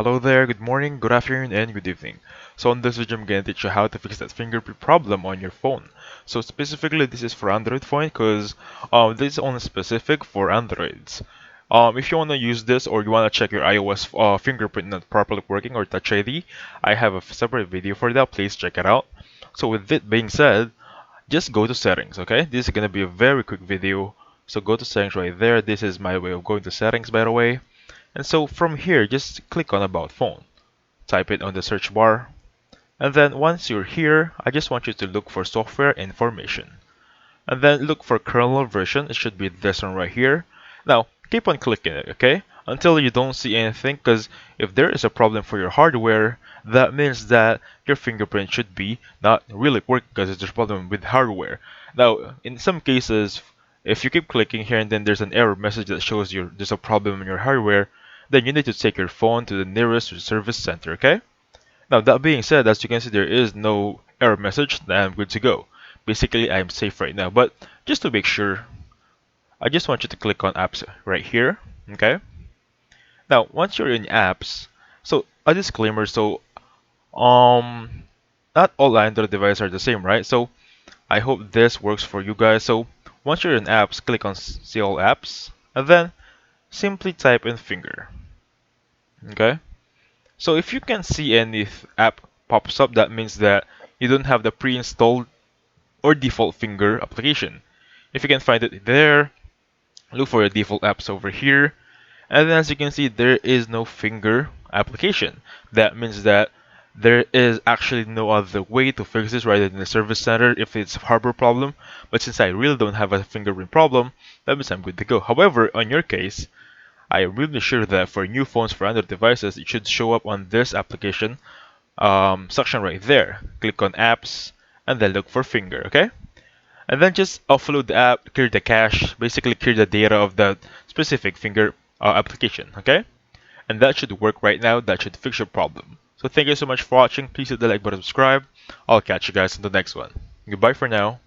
Hello there, good morning, good afternoon, and good evening. So on this video, I'm going to teach you how to fix that fingerprint problem on your phone. So specifically, this is for Android phone because this is only specific for Androids. If you want to use this or you want to check your iOS fingerprint not properly working or Touch ID, I have a separate video for that. Please check it out. So with it being said, just go to settings, okay? This is going to be a very quick video. So go to settings right there. This is my way of going to settings, by the way. And so from here, just click on About Phone. Type it on the search bar. And then once you're here, I just want you to look for software information. And then look for kernel version. It should be this one right here. Now, keep on clicking it, okay? Until you don't see anything, because if there is a problem for your hardware, that means that your fingerprint should be not really working because there's a problem with hardware. Now, in some cases, if you keep clicking here and then there's an error message that shows you there's a problem in your hardware, then you need to take your phone to the nearest service center, okay? Now, that being said, as you can see, there is no error message, then I'm good to go. Basically, I'm safe right now, but just to make sure, I just want you to click on apps right here, okay? Now, once you're in apps, so a disclaimer, not all Android devices are the same, right? So I hope this works for you guys. So once you're in apps, click on see all apps, and then simply type in finger, okay? So if you can see any app pops up, that means that you don't have the pre-installed or default finger application. If you can find it there, look for the default apps over here. And then as you can see, there is no finger application. That means that there is actually no other way to fix this rather than the service center if it's a hardware problem. But since I really don't have a fingerprint problem, that means I'm good to go. However, on your case, I am really sure that for new phones for Android devices, it should show up on this application section right there. Click on apps and then look for finger, okay? And then just offload the app, clear the cache, basically clear the data of that specific finger application, okay? And that should work right now. That should fix your problem. So thank you so much for watching. Please hit the like button, subscribe. I'll catch you guys in the next one. Goodbye for now.